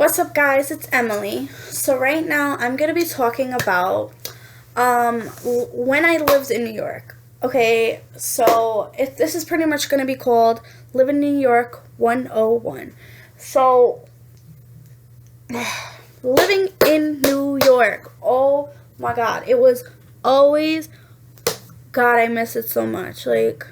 What's up, guys? It's Emily. So right now I'm gonna be talking about when I lived in New York. Okay, so this is pretty much gonna be called Live in New York 101. So living in New York. Oh my God, it was always God. I miss it so much. Like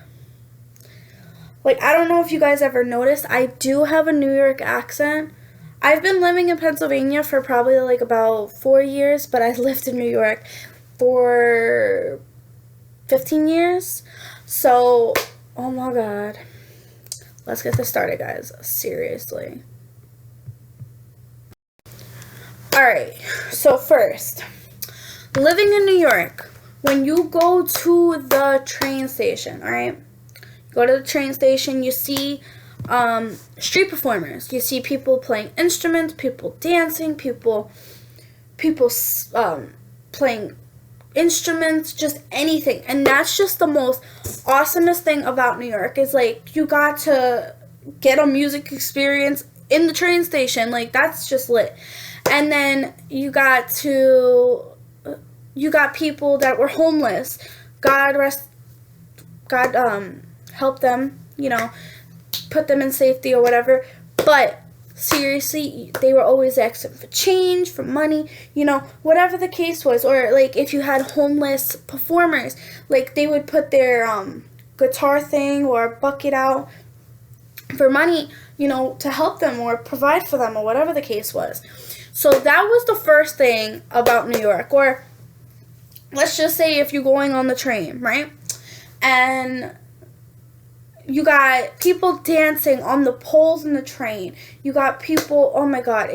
I don't know if you guys ever noticed. I do have a New York accent. I've been living in Pennsylvania for probably like about 4 years, but I lived in New York for 15 years. So, oh my God. Let's get this started, guys. Seriously. Alright, so first, living in New York, when you go to the train station, alright? Go to the train station, you see street performers. You see people playing instruments, people dancing, people playing instruments, just anything. And that's just the most awesomest thing about New York is like you got to get a music experience in the train station. Like that's just lit. And then you got people that were homeless. God help them, put them in safety or whatever. But seriously, they were always asking for change, for money, whatever the case was. Or like if you had homeless performers, like they would put their guitar thing or bucket out for money, to help them or provide for them or whatever the case was. So that was the first thing about New York. Or let's just say if you're going on the train, right? And you got people dancing on the poles in the train. You got people, oh my God,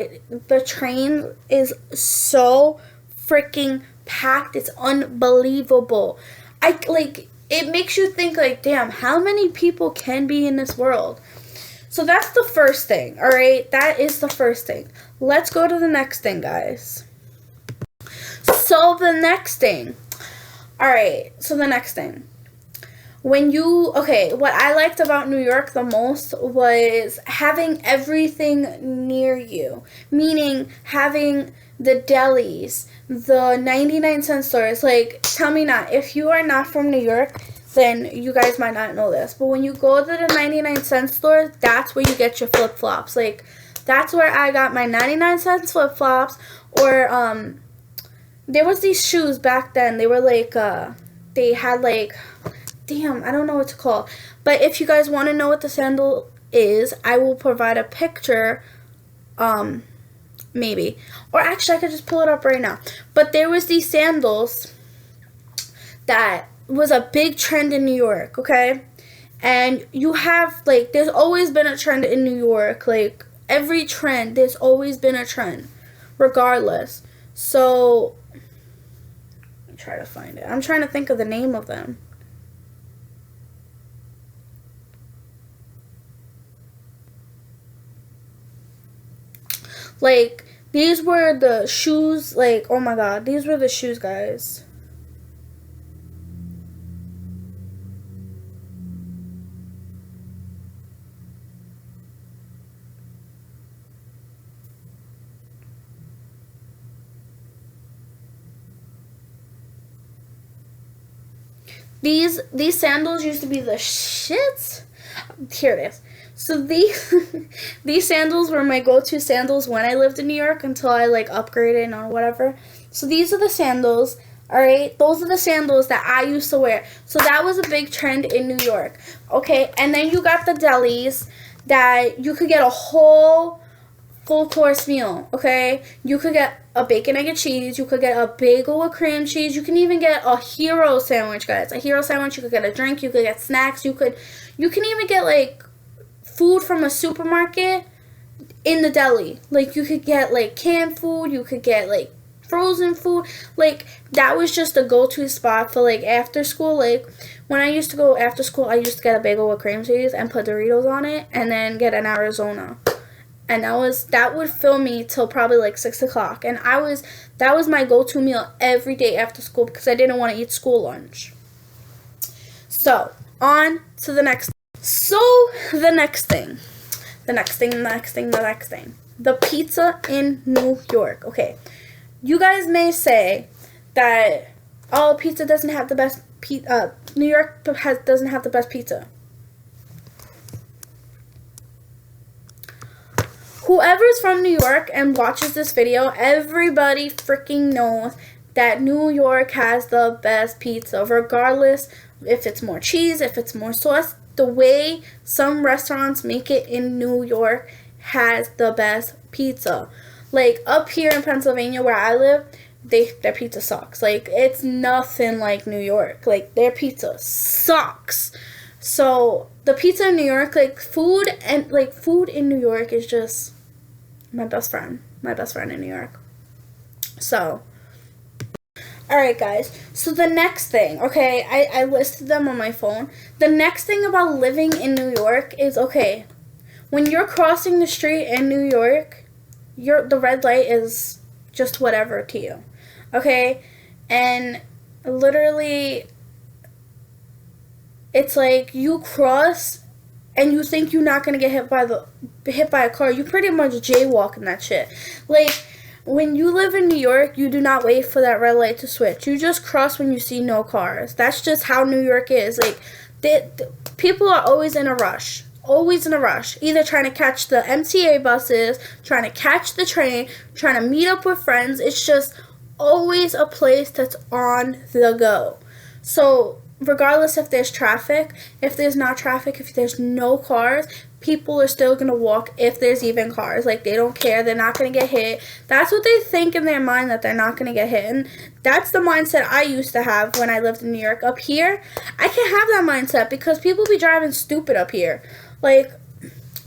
the train is so freaking packed. It's unbelievable. It makes you think like, damn, how many people can be in this world? So that's the first thing, all right? That is the first thing. Let's go to the next thing, guys. So the next thing, all right, so the next thing. What I liked about New York the most was having everything near you. Meaning having the delis, the 99-cent stores. Like, tell me not, if you are not from New York, then you guys might not know this. But when you go to the 99-cent store, that's where you get your flip-flops. Like, that's where I got my 99-cent flip-flops. Or, there was these shoes back then. They were like, they had like... Damn, I don't know what to call. But if you guys want to know what the sandal is, I will provide a picture, maybe. Or actually, I could just pull it up right now. But there was these sandals that was a big trend in New York, okay? And you have, like, there's always been a trend in New York. Like, every trend, there's always been a trend, regardless. So, let me try to find it. I'm trying to think of the name of them. Like, these were the shoes, like, oh my God, these were the shoes, guys. These sandals used to be the shit. Here it is. So these sandals were my go-to sandals when I lived in New York until I like upgraded or whatever. So these are the sandals, all right? Those are the sandals that I used to wear. So that was a big trend in New York, okay? And then you got the delis that you could get a whole full course meal, okay? You could get a bacon, egg, and cheese. You could get a bagel with cream cheese. You can even get a hero sandwich, guys. A hero sandwich. You could get a drink. You could get snacks. You can even get like food from a supermarket in the deli. Like you could get like canned food. You could get like frozen food. Like that was just a go-to spot for like after school. Like when I used to go after school, I used to get a bagel with cream cheese and put Doritos on it, and then get an Arizona. And that would fill me till probably like 6 o'clock. And that was my go-to meal every day after school because I didn't want to eat school lunch. So on to the next. So the next thing. the pizza in New York. Okay, you guys may say that, oh, pizza doesn't have the best New York doesn't have the best pizza. Whoever's from New York and watches this video, everybody freaking knows that New York has the best pizza, regardless if it's more cheese, if it's more sauce. The way some restaurants make it in New York has the best pizza. Like, up here in Pennsylvania where I live, their pizza sucks. Like, it's nothing like New York. Like, their pizza sucks. So the pizza in New York, like, food in New York is just my best friend in New York. So, alright guys, so the next thing, okay, I listed them on my phone. The next thing about living in New York is, okay, when you're crossing the street in New York, the red light is just whatever to you, okay? And literally, it's like you cross and you think you're not gonna get hit by a car. You pretty much jaywalking that shit. Like, when you live in New York, you do not wait for that red light to switch. You just cross when you see no cars. That's just how New York is. Like, people are always in a rush. Always in a rush. Either trying to catch the MTA buses, trying to catch the train, trying to meet up with friends. It's just always a place that's on the go. So, regardless if there's traffic, if there's not traffic, if there's no cars, people are still going to walk if there's even cars. Like, they don't care. They're not going to get hit. That's what they think in their mind, that they're not going to get hit. And that's the mindset I used to have when I lived in New York. Up here, I can't have that mindset because people be driving stupid up here. Like,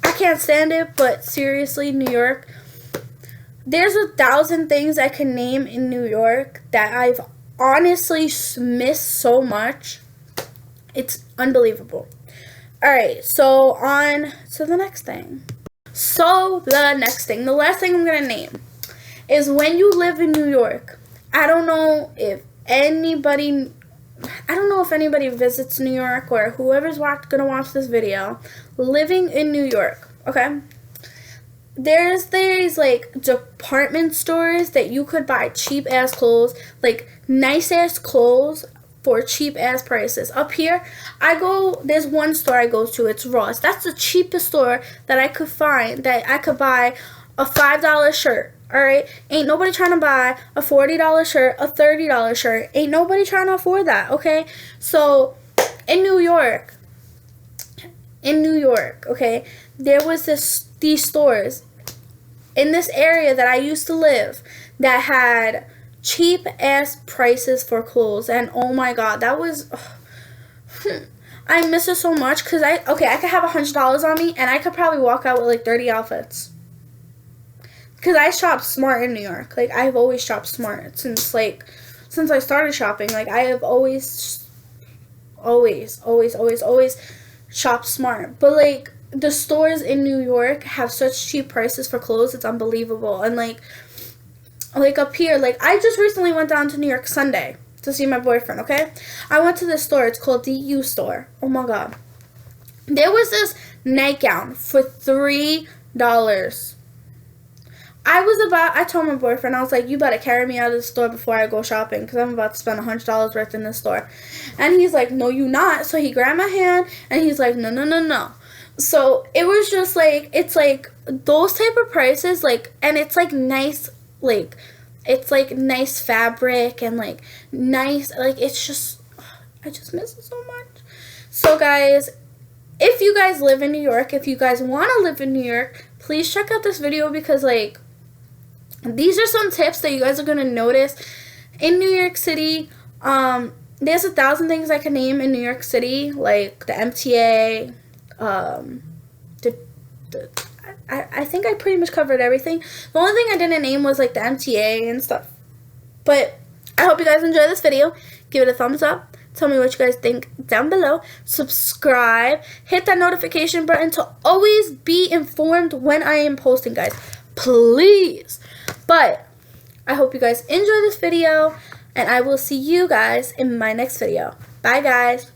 I can't stand it, but seriously, New York, there's 1,000 things I can name in New York that I've honestly missed so much. It's unbelievable. Alright, so on to the next thing. The last thing I'm going to name is when you live in New York. I don't know if anybody visits New York or whoever's going to watch this video living in New York, okay? There's these, like, department stores that you could buy cheap-ass clothes, like, nice-ass clothes for cheap-ass prices. Up here, there's one store I go to, it's Ross. That's the cheapest store that I could find, that I could buy a $5 shirt, alright? Ain't nobody trying to buy a $40 shirt, a $30 shirt. Ain't nobody trying to afford that, okay? So, in New York, okay, there was these stores in this area that I used to live that had cheap ass prices for clothes, and oh my god, that was I miss it so much because I could have $100 on me and I could probably walk out with like 30 outfits because I shop smart in New York. Like, I've always shopped smart since I started shopping. Like, I have always shopped smart. But like, the stores in New York have such cheap prices for clothes, it's unbelievable. And like up here, like, I just recently went down to New York Sunday to see my boyfriend, okay? I went to this store, it's called the U store. Oh my god. There was this nightgown for $3. I told my boyfriend, I was like, you better carry me out of the store before I go shopping because I'm about to spend $100 worth in this store. And he's like, no, you not. So he grabbed my hand and he's like, no. So it was just like, it's like those type of prices, like, and it's like nice, like, it's like nice fabric and like nice, like, it's just, I just miss it so much. So guys, if you guys live in New York, if you guys want to live in New York, please check out this video because, like, these are some tips that you guys are going to notice in New York City. There's 1,000 things I can name in New York City, like the MTA, I think I pretty much covered everything. The only thing I didn't name was like the MTA and stuff. But I hope you guys enjoy this video. Give it a thumbs up. Tell me what you guys think down below. Subscribe. Hit that notification button to always be informed when I am posting, guys. Please. But I hope you guys enjoy this video. And I will see you guys in my next video. Bye, guys.